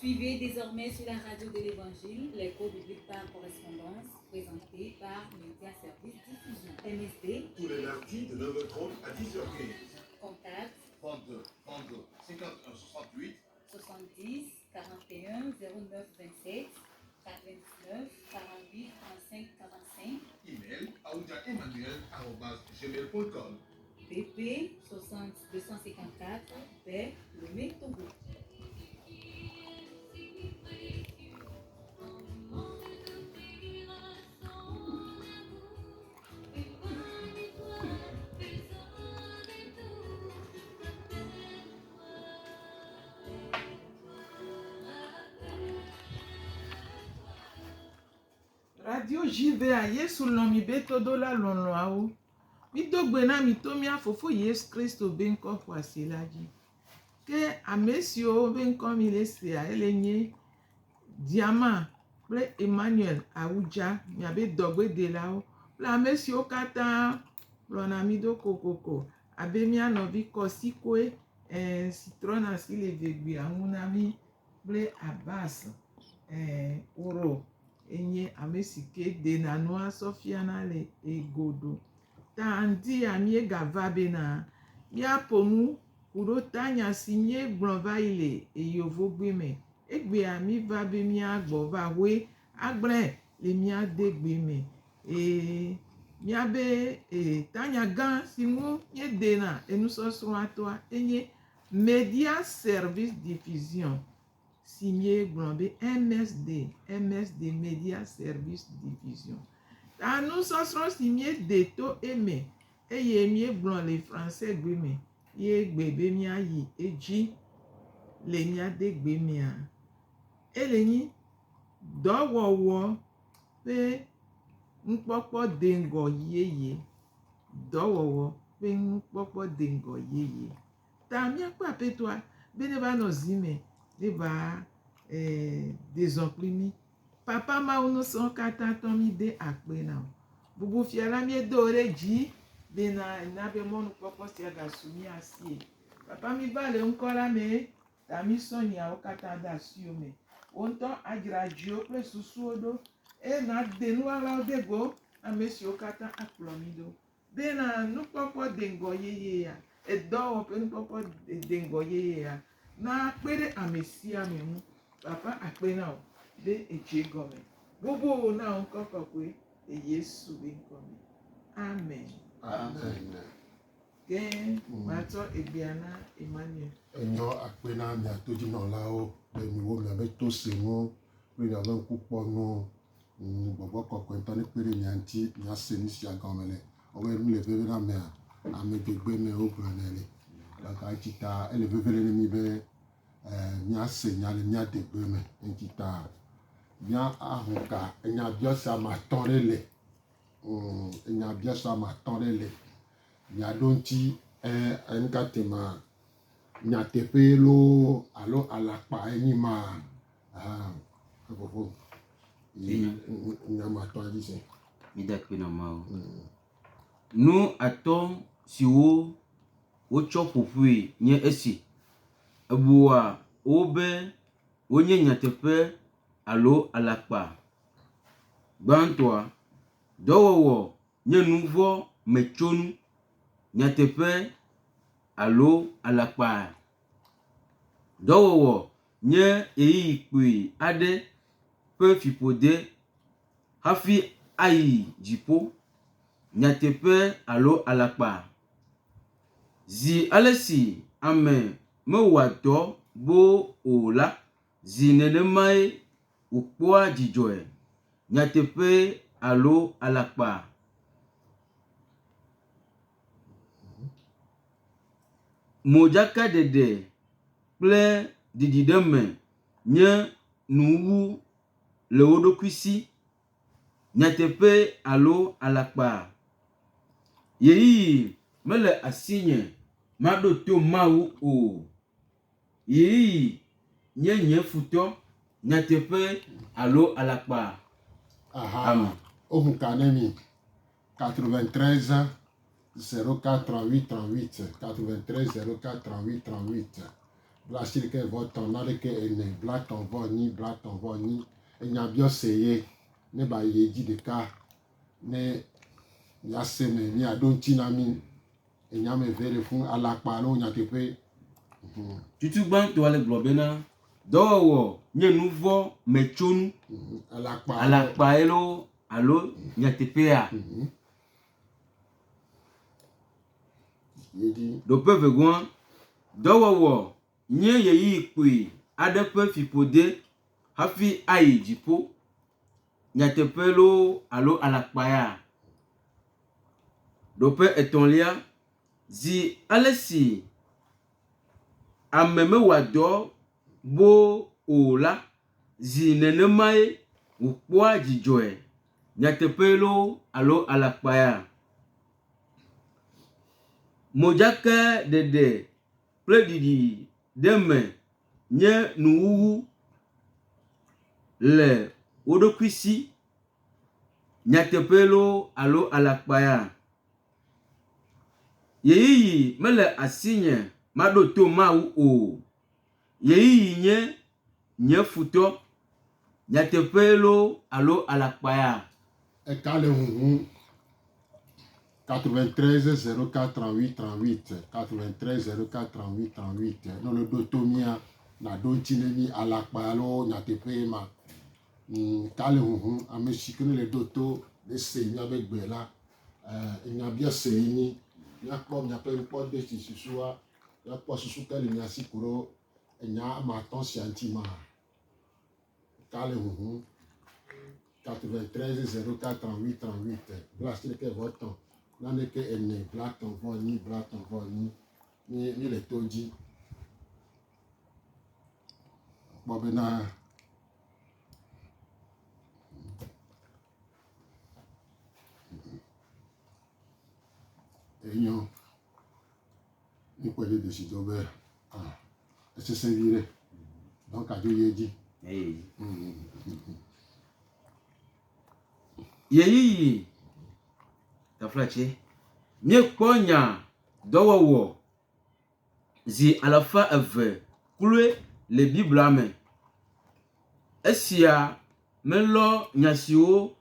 Suivez désormais sur la radio de l'Évangile les cours bibliques par correspondance présentés par Média Service Diffusion MSD. Tous les lundis de 9h30 à 10h15. Contact 32 32 51 68 70 41 09 27 99 48 35 45. Email aoudiaemmanuel@gmail.com. BP 60 254 B Lomé Togo. Radio JV a Yesu lomi beto dola lonlo awo. Mi dogbe na mi to mi afofo Yesu Kristo benko kwa silaji. Ke amesio benko mi lese a elenye diama ple Emmanuel Aouja mi abe dogbe de lao. Ple amesio kata lona mi do kokoko. Abe mi anovi kosikwe citron asile vegbi amuna mi ple Abbas oro. Enye amesike de na noa Sofiana le egodo. Ta andi amie gavabe na mia pomu kudo tanya sinye gbronva ile eyovo gbeme. Egbe ami vabe mia gbova we agbre le mia de gbeme. Mia be tanya gan simu ye de na enusoso atoa enye Media Service Diffusion. Signé Blonde MSD Media Service Diffusion. Nous sommes signé Deto Aimé et Yémié Blanc les Français Gbeme Yé Gbebe Mia Yi Eji le Mia de Gbemia Eleni Dowowo pe Nkpokpo Dengo Yeye Dowowo pe Nkpokpo Dengo Yeye Ta mia kwa pe toi Beneba no zime Deba désemplimi. Papa ma uno son kata tomi de akpe na. Bubu fiala mi dore ji bena na be monu popo si aga sumi asie. Papa mi vale unkola me ta mi sonia o kata da sio me. Onto agira jio pre susu odo na denu ala odego amesi o kata akplomido. Bena nu popo dengo yeye ya. Edo pe nu popo dengo yeye ya. Na pere amesi amemu. Papa akpe na o de eche gome. Bobo na o koko kwe Yesu benkomi. Amen. Amen. Ke mato ebiana Emmanuel. Enyo akpe na mi atoji na la o be mi wo mi abe to se mo pe ni abe pupo no gbogbo koko nto ni pere mi anti mi ase ni si agamele. O we mi le bebe na me a me gbegbe me o granele. La ka chita ele bebe le mi be nya se nya le nya de gbeme nkita nya ahunka nya biasa ma tonrele nya biasa ma tonrele nya donti enka tema nya tepelo alo alapa enyi ma bobo nya ma tonri se mi dakpe na ma nu atom siwo wo chopopui nye esi Ebua obe onye nyatepe alo alakpa. Bantoa dowowo nye nuvo mechonu nyatepe alo alakpa. Dowowo nye eikui ade pe fipode hafi ai jipo nyatepe alo alakpa. Zi alesi amen me wato bo ola zinenemae ukpoa jijoe nyatepe alo alakpa mojaka dede ple didideme nye nuwu le wodokwisi nyatepe alo alakpa yeyi mele asinye mado to mau o yeyi nye futo nyatepe alo alakpa. Amen. Ohun kanemi 93 04 38 38 93 04 38 38 Blasir ke voton na ke ene blaton voni enya bio seye ne ba ye ji de ka ne ya seme mi adon tinami enya me vere fun alapa lo nya te pe Tutugban to ale globena dɔwɔwɔ nye nuvɔ metsonu alakpa elo alo nyateƒea ɖoƒe vegoa dɔwɔwɔ nye yeyi kpui aɖe ƒe fiƒode hafi ayi dziƒo nyateƒe lo alo alakpaya ɖoƒe etɔ̃lia zi ale si ame mewɔa dɔ bo o la zi nenemae wòkpɔa dzidzɔe nyateƒe lo alo alakpaya modzake ɖeɖe kple ɖiɖi ɖe me nye nuwuwu le wo ɖokui si nyateƒe lo alo alakpaya yeyiyi mele asinye maɖo to Mawu o yeyiyi nye futɔ nyateƒe lo alo alakpaya ekale huhu 93 04 38 38 93 04 38 38 no le do to mia na do tinemi alakpa lo nyateƒe ma kale huhu ame si ke le do to le se nya be gbe la nya bia se ni nya kpɔ nya pe kpɔ de susua ya kpɔ susu ke le nya si kuro nya ma ton si antima kale huhu 93 04 38 38 blasir ke voton nane ke ene blaton voni ni le toji bobena enyo ni pele de si dobe ese se vire donc ajo yeji yeyiyi taflache miekpɔ nya dɔwɔwɔ zi alafa eve kloe le Biblia me esia melɔ nya siwo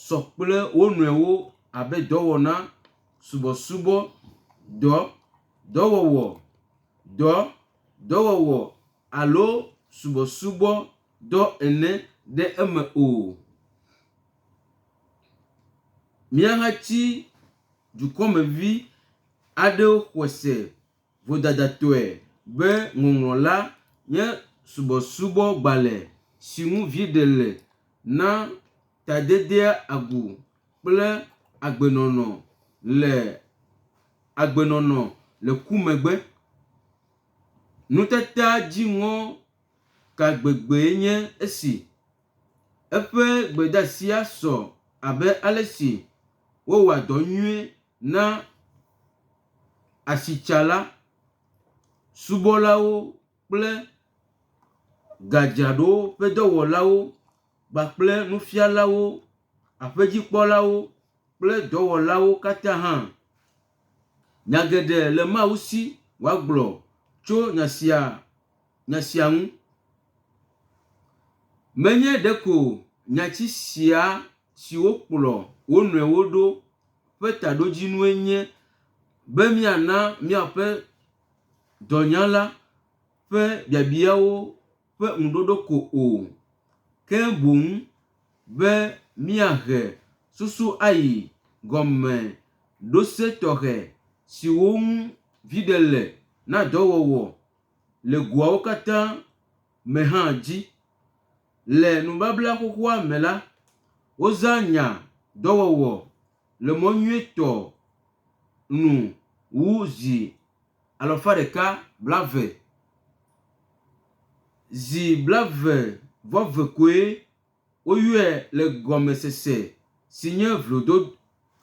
sɔ kple wo nɔewo abe dɔwɔna subɔsubɔ dɔwɔwɔ alo subɔsubɔ dɔ ene ɖe eme o miahatsi dukɔmevi aɖewo xɔse vodadatɔe be ŋɔŋlɔ la nye subɔsubɔ gbalẽ si ŋu viɖe le na tadedea agu kple agbenɔnɔ le ku megbe nutata dziŋɔ ka gbegbe nye esi eƒe gbedasia sɔ abe ale si wowɔa dɔ nyuie na asitsala subɔlawo kple gadzraɖowo ƒe dɔwɔlawo kpakple nufialawo aƒedzikpɔlawo kple dɔwɔlawo katã hã nya geɖe le Mawu si woagblɔ tso nya sia ŋu menye ɖeko nyatsi sia siwo kplɔ wo nɔewo ɖo ƒe taɖodzinue nye be miana miaƒe dɔnyala ƒe biabiawo ƒe ŋuɖoɖo ko o ke boŋ be miahe susu ayi gɔme ɖose tɔxɛ siwo ŋu viɖe le na dɔwɔwɔ le goawo katã me hã dzi le nubabla xoxoa me la wozã nya dɔwɔwɔ le mɔ nyuietɔ nu wu zi 120 zi 22 koe woyɔe le gɔmesese si nye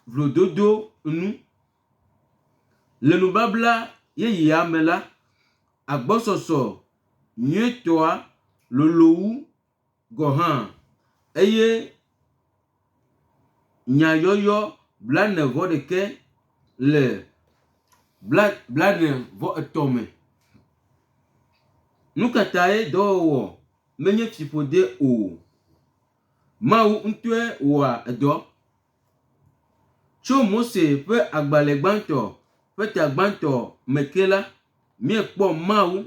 vlododo nu le nubabla yeyea me la agbɔsɔsɔ nyuietɔa lolowu gɔ hã eye nyayɔyɔ 41 le 43 me nu katã ye dɔwɔwɔ menye fiƒode o. Mawu ŋutɔe wɔa edɔ. Tso Mose ƒe agbalẽ gbãtɔ ƒe ta gbãtɔ me ke la, míekpɔ Mawu,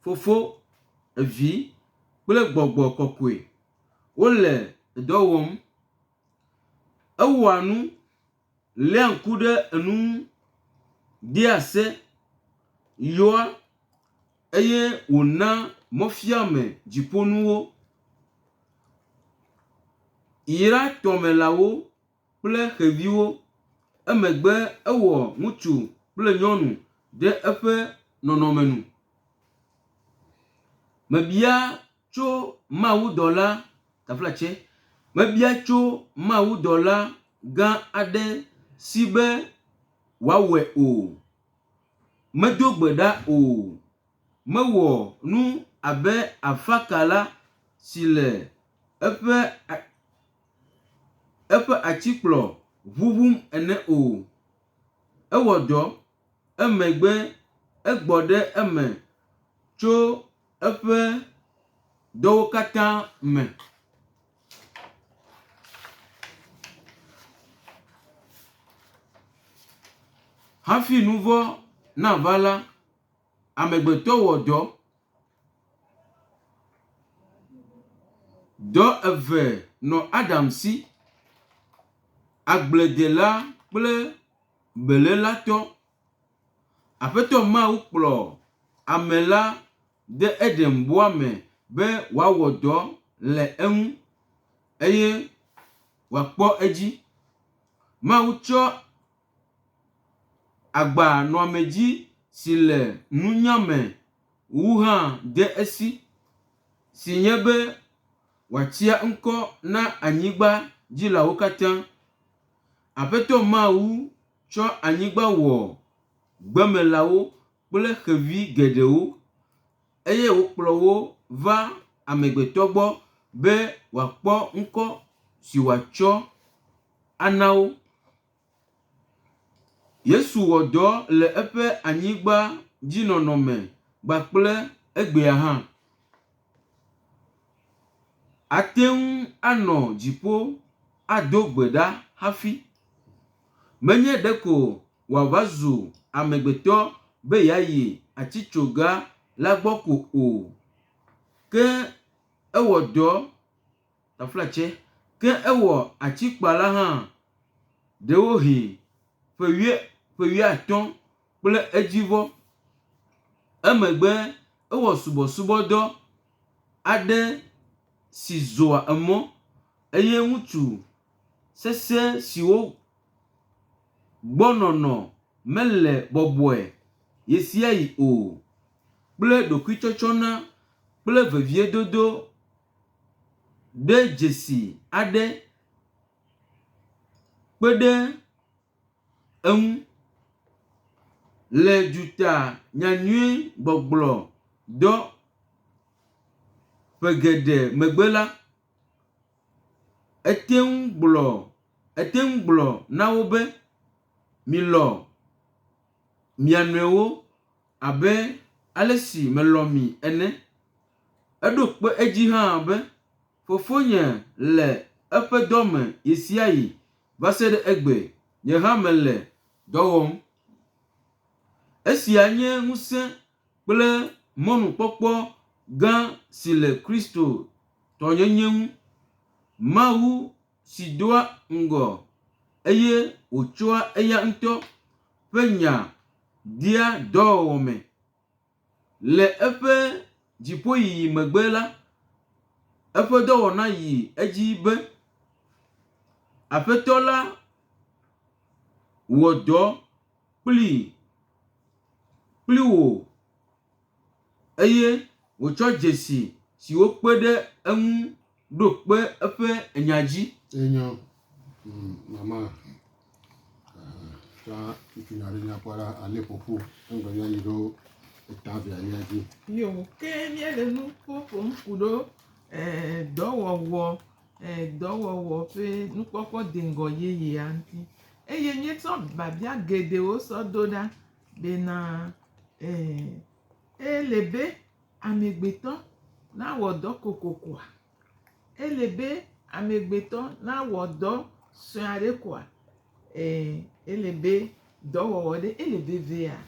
Fofo, Vi kple Gbɔgbɔ Kɔkɔe wole dɔ wɔm. Ewɔa nu, léa ŋku ɖe enu, ɖea ase, yɔa, eye wòna mɔfiame dziƒonuwo. Yra tɔmelawo kple xeviwo. Emegbe ewɔ ŋutsu kple nyɔnu ɖe eƒe nɔnɔme nu. Mebia tso Mawudɔla, taflatse, mebia tso Mawudɔla gã aɖe si be wòawɔe o. Medo gbe ɖa o. Mewɔ nu abe afakala si le eƒe atikplɔ ʋuʋum ene o. Ewɔ dɔ, emegbe egbɔ ɖe eme tso eƒe dɔwo katã me. Hafi nuvɔ nava la, amegbetɔ wɔ dɔ. Dɔ eve nɔ Adam si. Agbledela kple beléla tɔ. Aƒetɔ Mawu kplɔ ame la de Eden bɔa me be wòawɔ dɔ le eŋu eye wòakpɔ edzi. Mawu tsɔ agbanɔamedzi si le nunyame wu hã de esi, si nye be wòatsia ŋkɔ na anyigba dzilawo katã. Aƒetɔ Mawu tsɔ anyigba wɔ gbemelawo kple xevi geɖewo eye wòkplɔ wo va amegbetɔ gbɔ be wòakpɔ ŋkɔ si wòatsɔ ana wo. Yesu wɔ dɔ le eƒe anyigba dzinɔnɔme kpakple egbea hã. Ate ŋu anɔ dziƒo ado gbe ɖa hafi. Menye ɖeko wòava zu amegbetɔ be yeayi atitsoga la gbɔ ko o. Ke ewɔ dɔ, taflatse, ke ewɔ atikpala hã ɖewohĩ ƒe 15 kple edzivɔ. Emegbe ewɔ subɔsubɔdɔ aɖe si zɔa emɔ eye ŋutsu sesẽ siwo gbɔnɔnɔ mele bɔbɔe ye sia yi o, kple ɖokuitsɔtsɔna kple veviedodo ɖe dzesi aɖe kpe ɖe eŋu. Le dzuta nyanyui gbɔgblɔ dɔ ƒe geɖe megbe la, ete ŋu gblɔ na wo be milɔ mia nɔewo abe ale si melɔ mi ene. Eɖo kpe edzi hã be Fofonye le eƒe dɔ me ye sia yi va se ɖe egbe, nye hã mele dɔ wɔm. Esia nye ŋusẽ kple mɔnukpɔkpɔ gã si le Kristo tɔnyenye ŋu. Mawu si doa ŋgɔ eye wòtsɔa eya ŋutɔ ƒe nya dia dɔwɔwɔ me. Le eƒe dziƒoyiyi megbe la, eƒe dɔwɔna yi edzi be Aƒetɔ la wɔ dɔ kpli wò eye wòtsɔ dzesi si wokpe ɖe eŋu ɖo kpe eƒe enya dzi. Enyo, mama, ta tutunya ɖe nyakpɔ ɖa ale ƒoƒo eŋgɔ ya yi ɖo etavia ya dzi. Yo, ke míele nu ƒoƒom ku ɖo dɔwɔwɔ ƒe nukpɔkpɔ de ŋgɔ yeyea ŋuti. Eye míetsɔ biabia geɖewo sɔ do ɖa bena ele be amegbetɔ na wɔ dɔ kokokoa ele be amegbetɔ na wɔ dɔ sue aɖe koa ele be dɔwɔwɔ ɖe ele be vea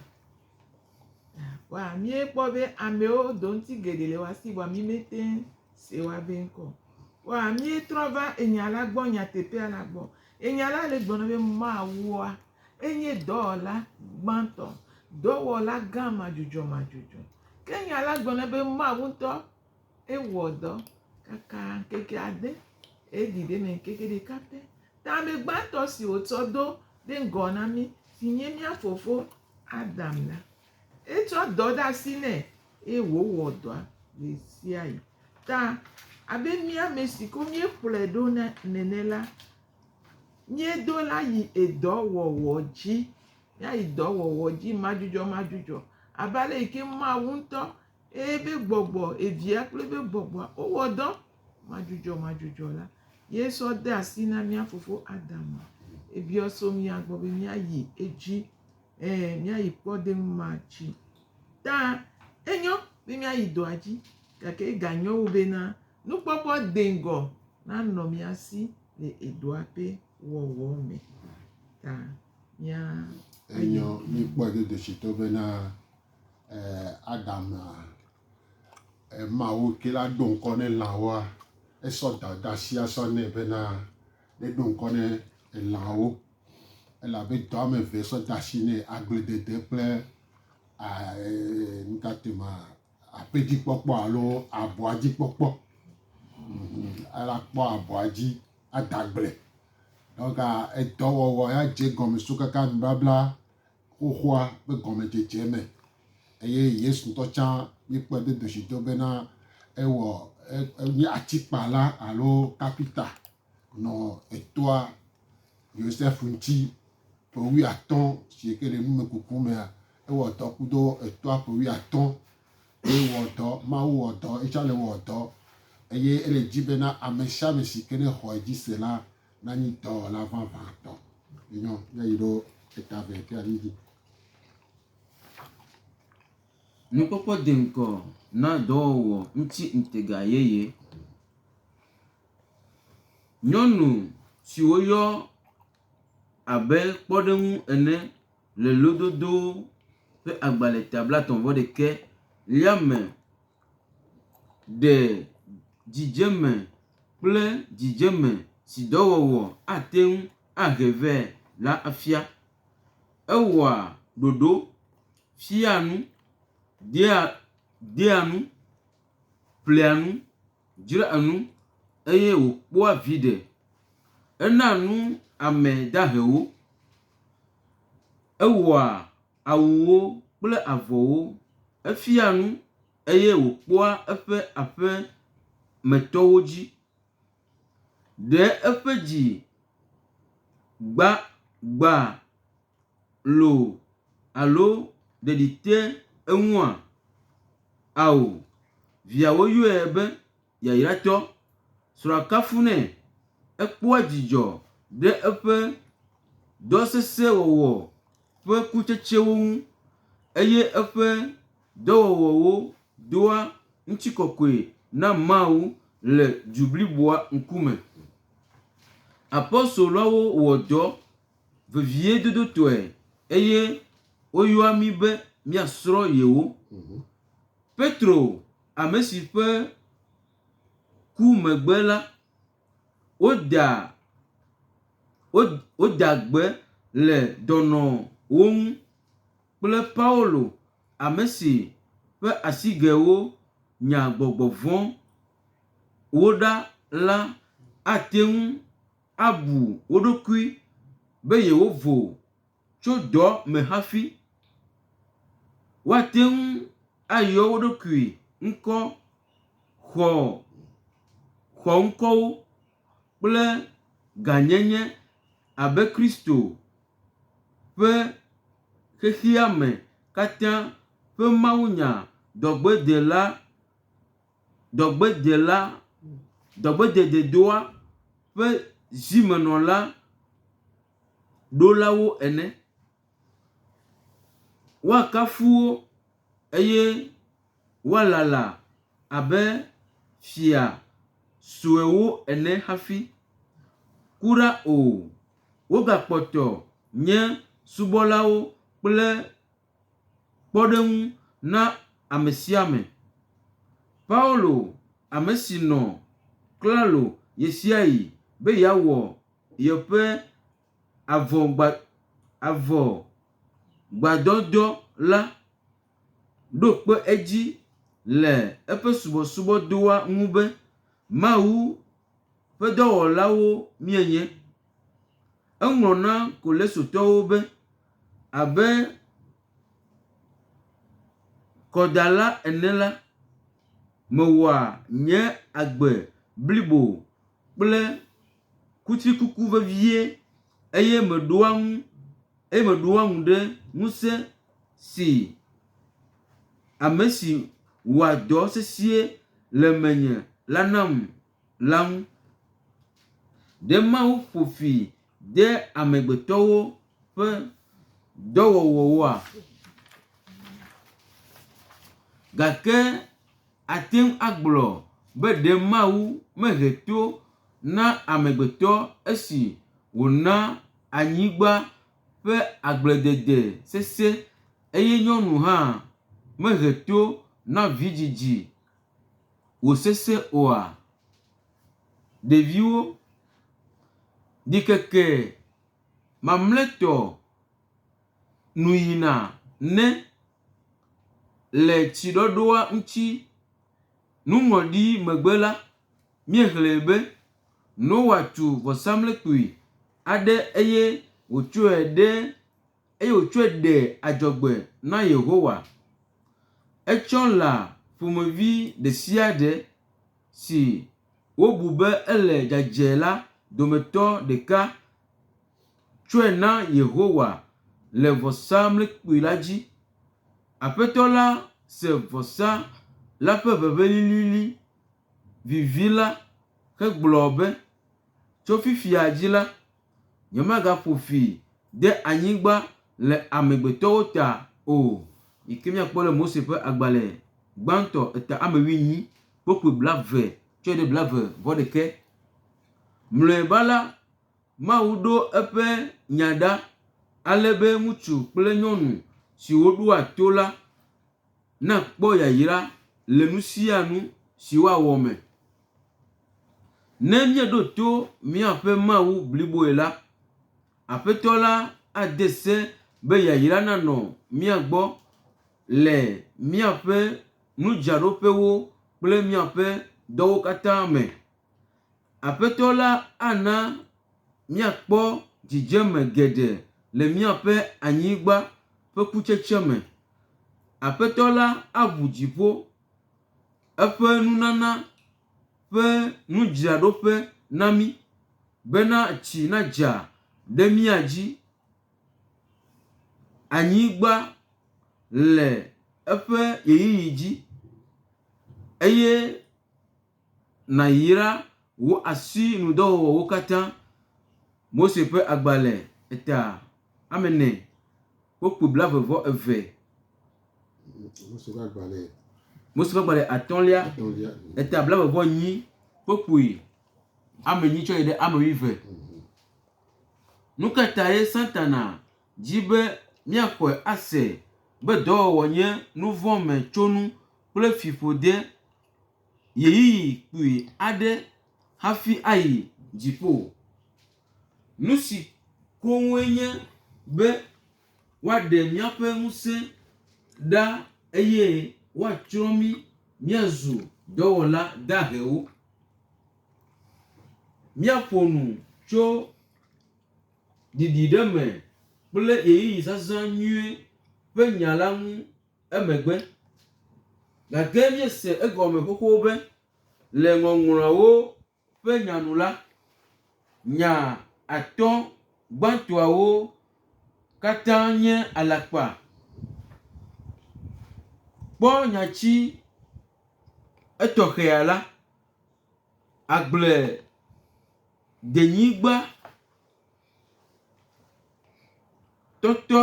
wa míekpɔ be amewo do ŋuti geɖe le wa si bɔ mi mete se wa be ŋkɔ wa míetrɔ va enya la gbɔ nyateƒea la gbɔ enya la le gblɔ be Mawua enye dɔwɔla gbãtɔ dɔwɔla gã madzudzɔ ke enya la gblɔ be Mawu ŋutɔ ewɔ dɔ kaka ŋkeke ade eɖi ɖe me ŋkeke ɖeka pɛ ta ame gbãtɔ si wòtsɔ do ɖe ŋgɔ na mí si nye mía fofo Adam la etsɔ dɔ ɖe asi nɛ eye wòwɔ dɔa le sia yi ta abe mía ame si ko míekplɔe ɖo nene la míedo la yi edɔwɔwɔ dzi míayi dɔwɔwɔ dzi madzudzɔ abe ale yi ke Mawu ŋutɔ ebe gbɔgbɔ evia kple ebe gbɔgbɔa wowɔ dɔ madzudzɔ la Yesu de asi na mía fofo Adam ebiɔ so mía gbɔ be míayi edzi míayi kpɔ ɖe ma dzi ta enyo be míayi dɔa dzi gake eganyo wu bena nukpɔkpɔ de ŋgɔ na nɔ mía si le edoa ƒe wɔwɔ me ta mía enyo míkpɔ ɖe desitɔ bena Adam Mawu ke la ɖo ŋkɔ ne lãwoa esɔ dada si asɔ nɛ bena ne ɖo ŋkɔ ne elãwo elabe dɔ ame eve sɔ da asi nɛ agbledede kple nukatema aƒedzikpɔkpɔ alo abɔa dzi kpɔkpɔ ela kpɔ abɔa dzi adagble donc edɔwɔwɔ ya dze gɔme so kaka nubabla xoxoa ƒe gɔmedzedze me eye Yesu ŋutɔ tsã míekpɔe ɖe desitɔ bena ewɔ nye atikpala alo kapita nɔ etoa Joseph ŋuti ƒe 15 si ke le numekuku mea ewɔ dɔ kudo etoa ƒe 15 ewɔ dɔ Mawu wɔ dɔ etsã le wɔ dɔ eye ele dzi bena ame sia ame si ke ne xɔ edzi se la nanyi dɔwɔla vavãtɔ enyo míayi ɖo eta ve ƒe alidzi. Nukpɔkpɔ de ŋkɔ na dɔwɔwɔ ŋuti ŋtega yeye. Nyɔnu si woyɔ abe kpɔɖeŋu ene le lododo ƒe agbalẽ ta 31 lia me ɖe dzidzeme kple dzidzeme si dɔwɔwɔ ate ŋu ahe vɛ la afia. Ewɔa ɖoɖo fia nu dea nu ƒlea nu dzra nu eye wòkpɔa viɖe ena nu ame dahewo ewɔa awuwo kple avɔwo efia nu eye wòkpɔa eƒe aƒemetɔwo dzi ɖe eƒe dzi gba lo alo ɖeɖite eŋua awo viawo yɔe be yayratɔ srɔ̃a kafu nɛ ekpɔa dzidzɔ ɖe eƒe dɔ sesẽ wɔwɔ ƒe kutsetsewo ŋu eye eƒe dɔwɔwɔwo doa ŋutikɔkɔe na Mawu le du bliboa ŋkume. Apɔstolowo wɔ dɔ vevie dodotɔe eye woyɔa mí be míasrɔ̃ yewo. Petro ame si ƒe ku megbe la woda gbe le dɔnɔwo ŋu kple Paulo ame si ƒe asigewo nya gbɔgbɔ vɔ̃ woɖa la ate ŋu abu wo ɖokui be yewovo tso dɔ me hafi woate ŋu ayɔ wo ɖokui ŋkɔ xɔ ŋkɔwo kple ganyenye abe Kristo ƒe xexea me katã ƒe mawunya dɔgbededoa ƒe zimenɔla ɖolawo ene. Woakafuwo eye woalala abe fia suewo ene hafi kura o wogakpɔtɔ nye subɔlawo kple kpɔɖeŋu na ame sia ame. Paulo ame si nɔ klalo ye sia yi be yeawɔ yeƒe avɔgbadɔdɔ la ɖo kpe edzi le eƒe subɔsubɔdoa ŋu be Mawu ƒe dɔwɔlawo mienye. Eŋlɔ na Kolositɔwo be abe kɔdala ene la, mewɔa nye agbe blibo kple kutrikuku vevie eye meɖoa ŋu ɖe ŋusẽ si ame si wɔa dɔ sesie le menye la nam la ŋu. Ɖe Mawu ƒo fi de amegbetɔwo ƒe dɔwɔwɔwoa, gake ate ŋu agblɔ be ɖe Mawu mehe to na amegbetɔ esi wòna anyigba ƒe agbledede sesẽ eye nyɔnu hã mehe to na vidzidzi wòsesẽ oa. Ɖeviwo, ɖikeke mamlɛtɔ nu yina ne le tsiɖɔɖoa ŋuti nuŋlɔɖi megbe la, míexlẽ be Noa tu vɔsamlekpui aɖe eye wòtsɔe ɖe adzɔgbe na Yehowa. Etsɔ lã ƒomevi ɖe sia ɖe si wobu be ele dzadze la dometɔ ɖeka tsɔe na Yehowa le vɔsamlekpui la dzi. Aƒetɔ la se vɔsa la ƒe ʋeʋẽ lĩlĩlĩ vivi la hegblɔ be tso fifia dzi la, nyemagaƒo fi de anyigba le amegbetɔwo ta o. Yi ke míakpɔ le Mose ƒe agbalẽ gbãtɔ 18 kpokpui 20 tsɔe ɖe 21. Mlɔeba la, Mawu ɖo eƒe nya ɖa ale be ŋutsu kple nyɔnu si woɖoa to la na kpɔ yayra le nu sia nu si woawɔ me. Ne míeɖo to míaƒe Mawu bliboe la, Aƒetɔ la ade se be yayra nanɔ mía gbɔ le míaƒe nudzraɖoƒewo kple míaƒe dɔwo katã me. Aƒetɔ la ana míakpɔ dzidzeme geɖe le míaƒe anyigba ƒe kutsetse me. Aƒetɔ la aʋu dziƒo eƒe nunana ƒe nudzraɖoƒe na mí bena tsi nadza ɖe mía dzi. Anyigba le eƒe yeyiyi dzi eye nàyra wo asinudɔwɔwɔwo katã. Mose ƒe agbalẽ 4 kpokpui 22. Mose ƒe agbalẽ 5 22 kpokpui 8 tsɔ yi ɖe 20. Nu ka ta ye Satana dzi be míaxɔe ase be dɔwɔwɔ nye nu vɔ̃ me tsonu kple fiƒode yeyiyi kpui aɖe hafi ayi dziƒo. Nu si koŋue nye be woaɖe míaƒe ŋusẽ ɖa eye woatsrɔ̃ mí míazu dɔwɔla dahewo. Míaƒo nu tso ɖiɖi ɖe me kple yeyiyi zazã nyuie ƒe nya la ŋu emegbe. Gake míese egɔme xoxo be le ŋɔŋlɔawo ƒe nyanu la, nya 5 gbãtɔawo katã nye alakpa. Kpɔ nyatsi etɔxɛa la, agble denyigba tɔtɔ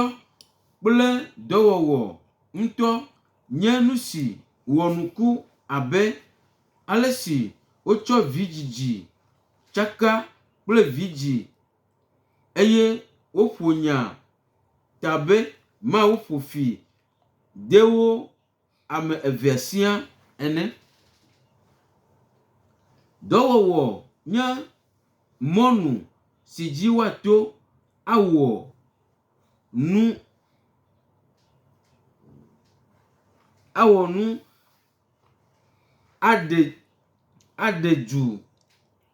kple dɔwɔwɔ ŋutɔ nye nu si wɔ nuku abe ale si wotsɔ vidzidzi tsaka kple vidzi eye woƒo nya tabe Mawu ƒo fi de wo ame evea sia ene. Dɔwɔwɔ nye mɔnu si dzi woato awɔ nu aɖe dzu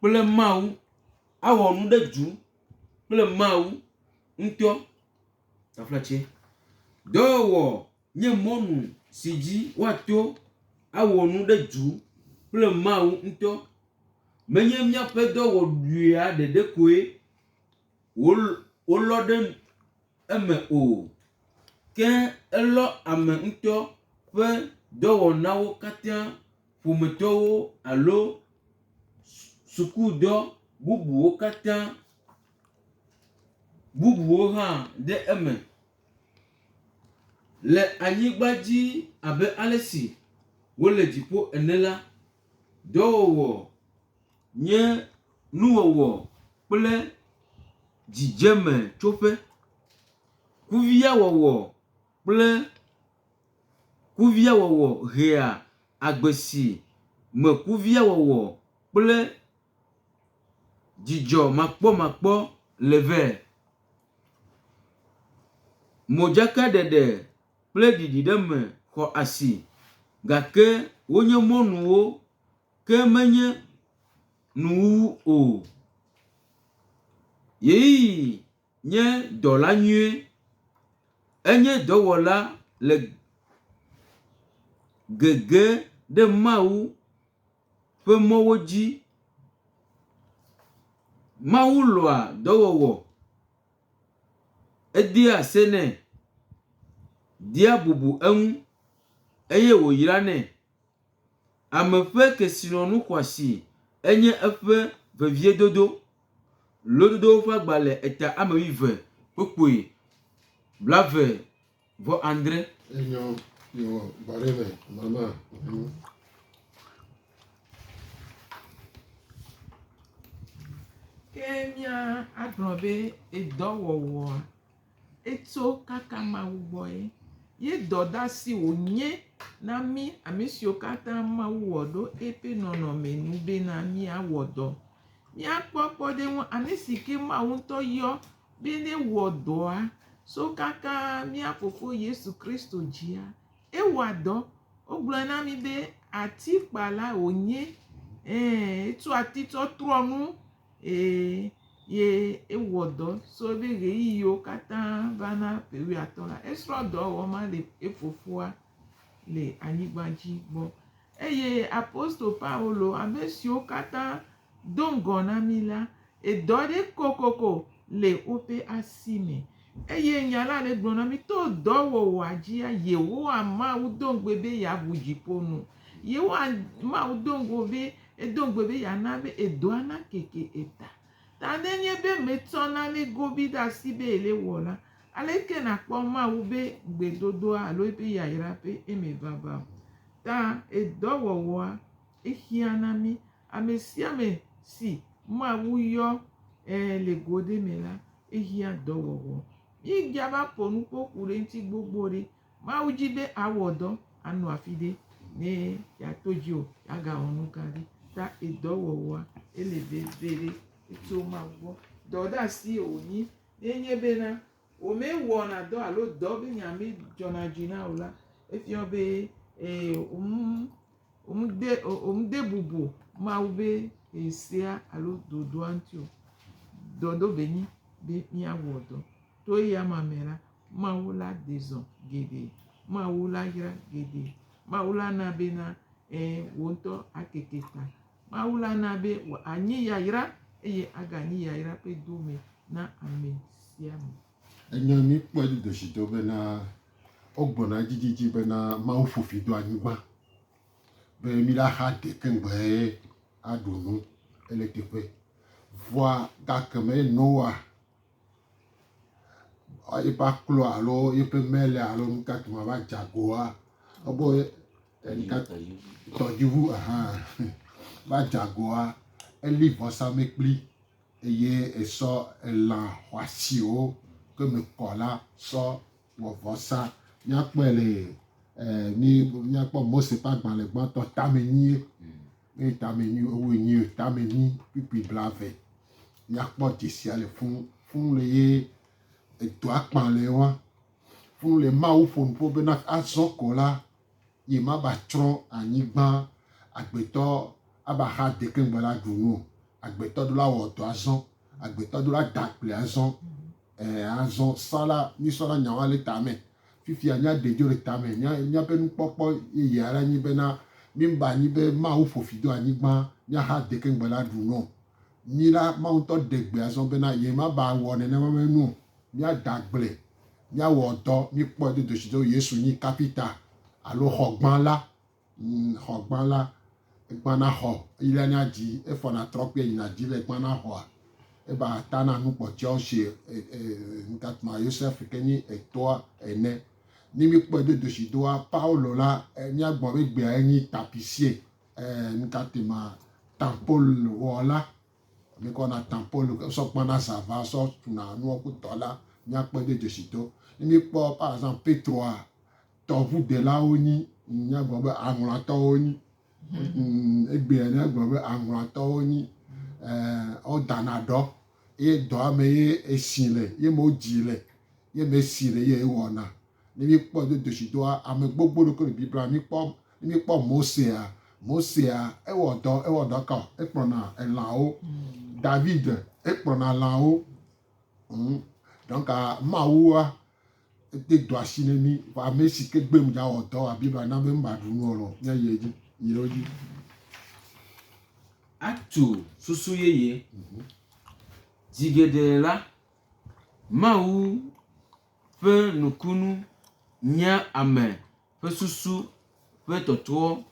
kple Mawu, awɔ nu ɖe dzu kple Mawu ŋutɔ. Taflatse. Dɔwɔwɔ nye mɔnu si dzi woato awɔ nu ɖe dzu kple Mawu ŋutɔ. Menye míaƒe dɔwɔwɔa ɖeɖe koe wolɔ ɖe eme o, ke elɔ ame ŋutɔ ƒe dɔwɔnawo katã, ƒometɔwo alo sukudɔ bubuwo katã, bubuwo hã ɖe eme. Le anyigba dzi abe ale si wole dziƒo ene la, dɔwɔwɔ nye nuwɔwɔ kple dzidzeme tsoƒe. Kuviawɔwɔ kple kuviawɔwɔ hea agbe si me kuviawɔwɔ kple dzidzɔ makpɔmakpɔ le vɛ. Modzakaɖeɖe kple ɖiɖiɖeme xɔ asi gake wonye mɔnuwo ke menye nuwuwu o. Yeye nye dɔla nyuie. Enye dɔwɔla le gege ɖe Mawu ƒe mɔwo dzi. Mawu lɔa dɔwɔwɔ. Edea ase nɛ, dia bubu eŋu eye wòyranɛ. Ame ƒe kesinɔnu xɔasi enye eƒe veviedodo. Lododo ƒe agbalẽ eta ame 12 kpukpui 27. Enyo yo bareme mama. Ke mía agblɔ be edɔwɔwɔa etso kaka Mawu gbɔ ye. Ye dɔdasi wònye na mí ame siwo katã Mawu wɔ ɖo eƒe nɔnɔme nu bena míawɔ dɔ. Míakpɔ kpɔ ɖe ŋu ame si ke Mawu ŋutɔ yɔ be ne wɔ dɔa so kaka mía fofo Yesu Kristo dzia, ewɔa dɔ. Wogblɔ na mi be atikpala wònye, etso ati tsɔ trɔ nu, ye ewɔ dɔ so be ɣeyiɣiwo katã vana ƒe 15 la, esrɔ̃ dɔwɔwɔ ma le efofoa le anyigba dzi gbɔ. Eye apostol Paulo ame siwo katã do ŋgɔ na mi la, edɔ ɖe kokoko le woƒe asi me. Eye nya la le gblɔ na mi to dɔwɔwɔa dzia, Yehowa Mawu do ŋgbe be yeaʋu dziƒo nu. Yehowa Mawu do ŋgbe be yeana be edɔa na keke eta. Ta nenye be metsɔ nane gobi ɖe asi be ele wɔ la, aleke nakpɔ Mawu be gbedodoa alo eƒe yayra ƒe eme vava. Ta edɔwɔwɔa ehia na mi. Ame sia ame si Mawu yɔ le go ɖe me la, ehia dɔwɔwɔ. Mígia va ƒo nu ƒoƒu ɖe ŋuti gbogbo ɖe. Mawu dzi be awɔ dɔ anɔ afi ɖe ne yeato dzi o, yeagawɔ nu gã ɖe. Ta edɔwɔwɔa ele veve ɖe etso Mawu gbɔ. Dɔ ɖe asi wònyi. Nenye bena wòmewɔna dɔ alo dɔ be nya me dzɔna dzi na o la, efiɔ be wòmde bubu Mawu be esea alo dodoa ŋuti o. Dɔɖo be nyi be míawɔ dɔ. To eya me la, Mawu la de zɔ geɖe. Mawu la yra geɖe. Mawu la na bena wò ŋutɔ akeke ta. Mawu la na be anyi yayra eye aganyi yayra ƒe dome na ame sia ame. Enyo mi kpɔ ɖoɖosi bena wogbɔna dzidzi bena Mawu ƒofi do anyigba be mi la xa deke ŋgbe aɖu nu ele teƒe. Vɔa gakeme Noa eƒe akplɔ alo eƒe mele alo nukatuma va dzagoa, ebo ẹnìkan tọ́júwú bá jàgọ́a ẹlí vọ́sámẹ́kpli eye esɔ elã xɔasiwo ke me kɔ la sɔ wɔ vɔsa míakpɔe le míakpɔ Mose ƒe agbalẽ gbãtɔ tamenyi eye tamenyi owonyi tamenyi kpikpi blave míakpɔ dzesia le fún le ye edoa kpalẽ wa fún le Mawu ƒonuƒo bena azɔ ko la yi ma ba tsrɔ̃ anyigba agbetɔ aba xa dekemgbe la ɖu nu agbetɔ do la wɔ dɔ azɔ agbetɔ do la da akple azɔ azɔ sala nisɔla nyawa le tame fifia nya dedzo le tame míaƒe nukpɔkpɔ yeye ara nyi bena míba nyi be Mawu ƒofi do anyigba míaxa dekemgbe la ɖu nu mí la Mawu ŋutɔ de gbe azɔ bena ye ma ba wɔ nenema me nu míada agble míawɔ dɔ míkpɔ de dosidɔ Yesu nyi kapita alo xɔgbã la gbana xɔ ilania dzi efɔna trɔkpe yina dzi le gbana xɔa eba tana nukpɔtsiawo si nkatuma Yosef ke nyi etɔa ene ni mi kpɔ do dosidoa Paulo la míagbɔ be gbea enyi tapisie nkatema tampol wɔla mi kɔna tampol sɔ gbana zava sɔ tuna nuwo kutɔ la míakpɔ do dosido ni mi kpɔ par exemple Petroa tɔʋudelawo nyi míagbɔ be aŋlɔtɔwo nyi egbea míagbɔ be aŋlɔtɔwo nyi wodana ɖɔ ye dɔa me ye esi le ye me wodzi le ye me esi le ye wɔna ne mi kpɔ do dosidoa ame gbogbo ɖe ko le Biblia mi kpɔ Mosea ewɔ dɔ ka ekplɔna elãwo David ekplɔna lãwo donc Mawua ete do asi ne mi ame si ke gbem dza wɔ dɔ wa Biblia na be mba ɖu nu lɔ mía yi dzi yi ɖo dzi. Atu susu yeye dzigede la Mawu ƒe nukunu nya ame ƒe susu ƒe tɔtrɔ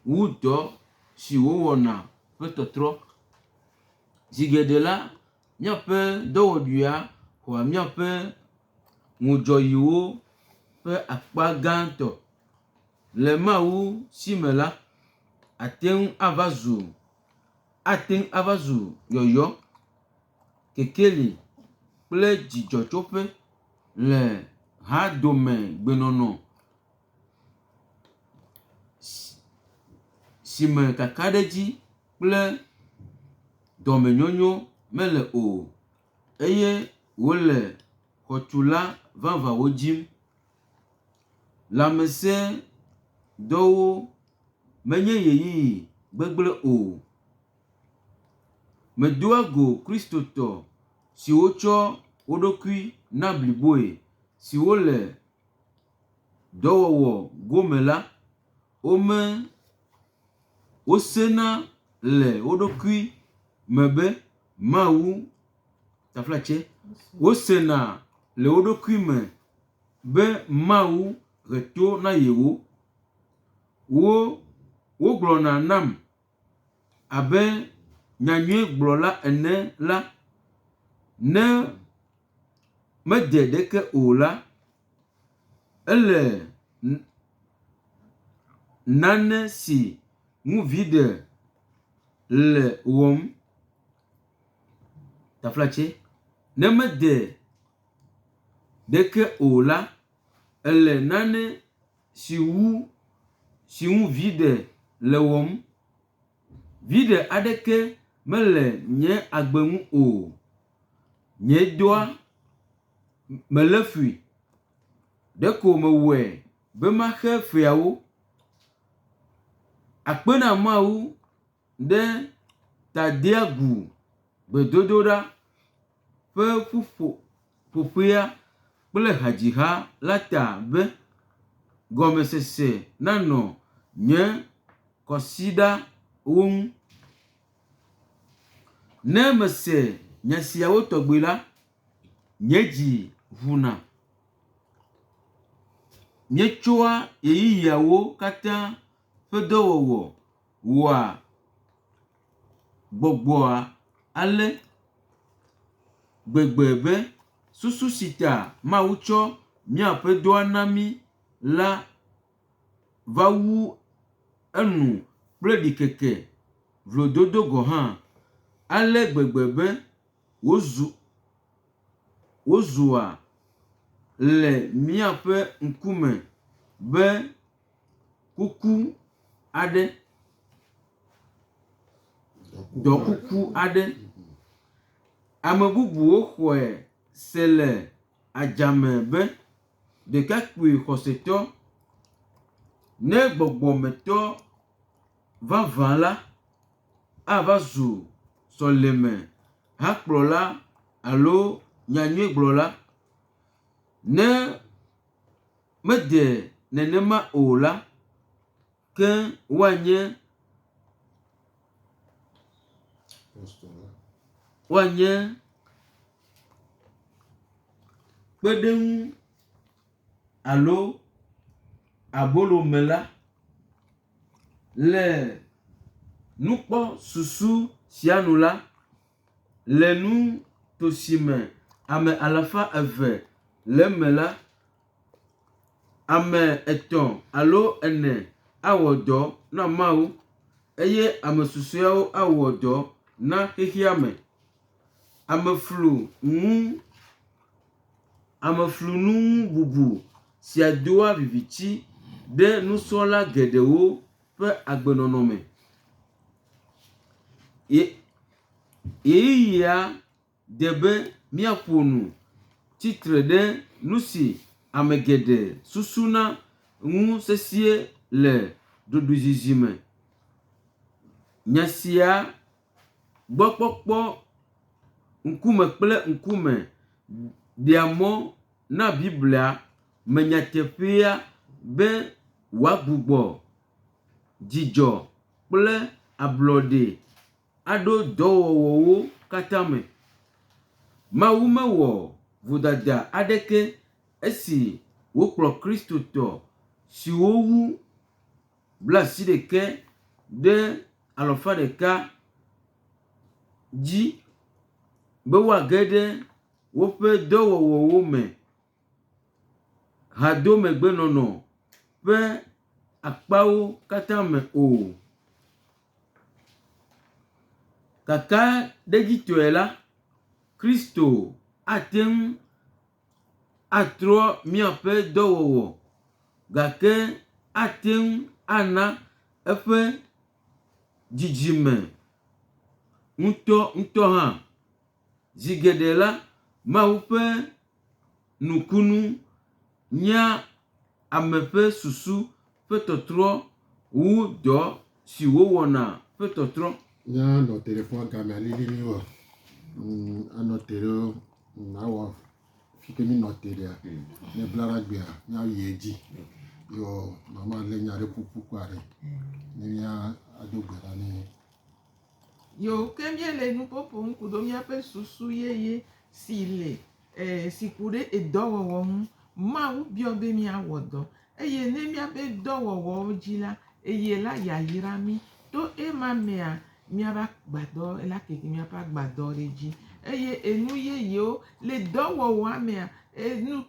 wu dɔ si wowɔna ƒe tɔtrɔ dzigede la míaƒe dɔwɔɖuia xɔa míaƒe ŋudzɔyiwo ƒe akpa gãtɔ le Mawu si me la ate ŋu ava zu yɔyɔ kekeli kple dzidzɔtsoƒe le hadome gbenɔnɔ si me kakaɖedzi kple dɔmenyonyo mele o eye wole xɔtula vavãwo dzim. Lãmesẽ dɔwo menye yeyi gbegble o. Medoa go kristotɔ siwo tsɔ wo ɖokui na bliboe siwo le dɔwɔwɔ gome la wosena le wo ɖokui me be Mawu taflatse wosena le wo ɖokui me be Mawu he to na yewo wogblɔna nam abe nyanyuie gblɔla ene la ne mede ɖeke o la ele nane si ŋu viɖe le wɔm taflatse ne mede ɖeke o la ele nane si ŋu viɖe le wɔm viɖe aɖeke mele nye agbe ŋu o nye doa mele fui ɖeko mewɔe be maxe feawo akpena Mawu ɖe tadea gu gbedodoɖa ƒe ƒoƒea kple hadziha la ta be gɔmesese nanɔ nye kɔsiɖawo ŋu. Ne mese nya siawo tɔgbe la nye dzi ʋuna míetsoa yeyiyawo katã ƒe dɔwɔwɔ wɔa gbɔgbɔa ale gbegbe be susu si ta Mawu tsɔ míaƒe dɔa na mí la va wu enu kple ɖikeke vlododo gɔ hã ale gbegbe be wozua le míaƒe ŋkume be kuku aɖe, dɔkuku aɖe. Ame bubuwo xɔe se le adzame be ɖekakpui xɔsetɔ ne gbɔgbɔmetɔ vavã la ava zu sɔleme hakplɔla alo nyanyuegblɔla. Ne mede nenema o la, ke woanye kpeɖeŋu alo abolomela le nukpɔ susu sia nu la, le nu tosime ame 200 le eme la, ame 3 alo 4 awɔ dɔ na Mawu eye ame susɔeawo awɔ dɔ na xexea me. Ameflunu bubu sia doa vivitsi ɖe nusrɔ̃la geɖewo ƒe agbenɔnɔ me. Yeyia de be míaƒo nu tsitre ɖe nu si ame geɖe susuna ŋu sesĩe le ɖoɖoezizi me. Nya sia gbɔ kpɔkpɔ ŋkume kple ŋkume ɖea mɔ na Biblia me nyateƒea be woagbugbɔ dzidzɔ kple ablɔɖe aɖo dɔwɔwɔwo katã me. Mawu mewɔ vodada aɖeke esi wokplɔ kristotɔ siwo wu 91 ɖe 100 dzi be woage ɖe woƒe dɔwɔwɔwo me hadomegbenɔnɔ ƒe akpawo katã me o. Kaka ɖe dzitɔe la, Kristo ate ŋu atrɔ míaƒe dɔwɔwɔ gake ate ŋu ana eƒe dzidzime ŋutɔ hã. Zi geɖe la, Mawu ƒe nukunu nya ame ƒe susu ƒe tɔtrɔ wu dɔ si wowɔna ƒe tɔtrɔ. Nya nɔ téléphone game alili mi wɔ. Anɔ télé nawɔ fike mi nɔ télé ne blara gbea nya yi dzi. Yo mama le nya ɖe ƒuƒu kɔ aɖe. Ne mia ado gbe ɖa ne. Yo ke míele nuƒoƒo ŋku ɖo míaƒe susu yeye si le si ku ɖe edɔwɔwɔ ŋu. Mawu biɔ be míawɔ dɔ eye ne míaƒe dɔwɔwɔwo dzi la, eye la yayra mí to ema mea míava gbadɔ ela keke míaƒe agbadɔ ɖe dzi eye enu yeyewo le dɔwɔwɔa mea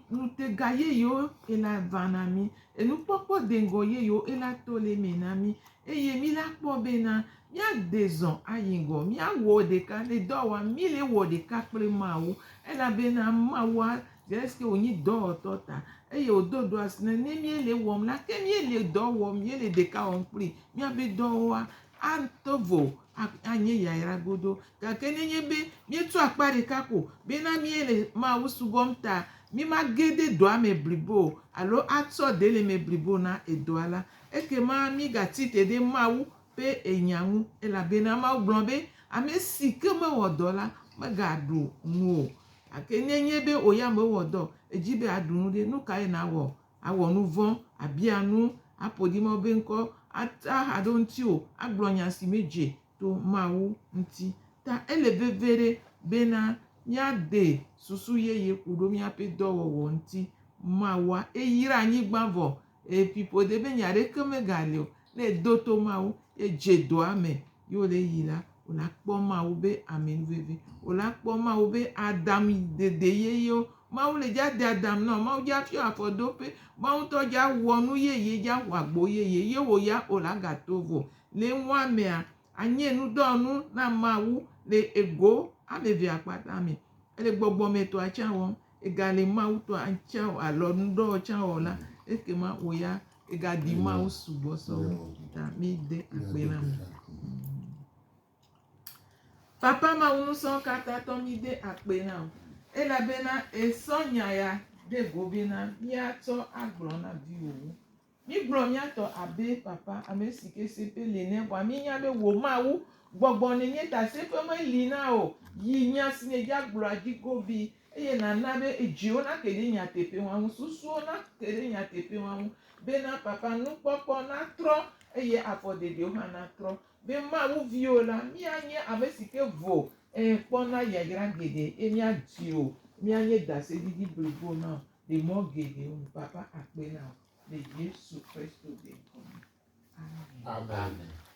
nutega yeyewo ela va na mí, enukpɔkpɔ deŋgɔ yeyewo ela to le me na mí eye mí la kpɔ bena míade zɔ ayi ŋgɔ, míawɔ ɖeka le dɔwɔa mí le wɔ ɖeka kple Mawu elabena Mawua eske wònyi dɔwɔtɔ ta eye wòdo asi ne míele wɔm la ke míele dɔ wɔm, míele ɖeka wɔm kpli míabe dɔwɔa ato vo anye yayra godo gake nenye be míetu akpa ɖeka ko bena míele Mawu subɔm ta mí mage ɖe dɔa me blibo alo atsɔ ɖe le me blibo na edɔa la ekema mí gati te ɖe Mawu ƒe enya ŋu elabena Mawu gblɔ be ame si ke mewɔ dɔ la megaɖu nu o. Gake nenye be oya mewɔ dɔ edzi be aɖu nu ɖe nu kae na wɔ? Awɔ nu vɔ̃, abia nu, aƒoɖi mɔ be ŋkɔ, aha ɖe ŋuti o, agblɔ nya si medze to Mawu ŋuti. Ta ele veve ɖe bena míade susu yeye ku ɖo míaƒe dɔwɔwɔ ŋuti. Mawua eyra anyigba vɔ eƒiƒo ɖe be nya ɖeke megali o. Ne do to Mawu edze dɔa me yo le yi la, wòla kpɔ Mawu be amenuveve, wòla kpɔ Mawu be aɖaŋudede yeyewo Mawu le dza de Adam nɔ, Mawu dza fiɔ afɔdo pe, Mawu tɔ dza wɔ nu yeye dza wɔ agbo yeye, ye wo ya o la gato vo. Le ŋua mea, anye nudɔnu na Mawu le ego ame ve akpata me. Ele gbɔgbɔ me tɔ atsã wɔm, ega le Mawu tɔ atsã wɔ alɔ nudɔ tsã wɔ la, ekema wo ya ega di Mawu subɔsɔ wo. Ta mi de akpe na me. Papa Mawu nusɔ katã tɔ mi de akpe na wo. Elabena esɔ nya ya de go bena míatsɔ agblɔ na viwo. Mígblɔ míatɔ abe papa ame si ke seƒe le nɛ vɔa mínya be wo Mawu gbɔgbɔ ne nye ta seƒe meli na o. Yi nya si ne dza gblɔa dzi gobi eye nana be edziwo na ke ɖe nyateƒe wa ŋu, susuwo na ke ɖe nyateƒe wa ŋu. Bena papa nukpɔkpɔ na trɔ eye afɔɖeɖewo hã na trɔ. Be Mawu viwo la míanye ame si ke vo kpɔna yayra geɖe ye míadzi o, míanye daseɖiɖi blibo na o le mɔ geɖewo. Papa akpe na o le Yesu Kristo be ŋkɔ me. Amen. Amen.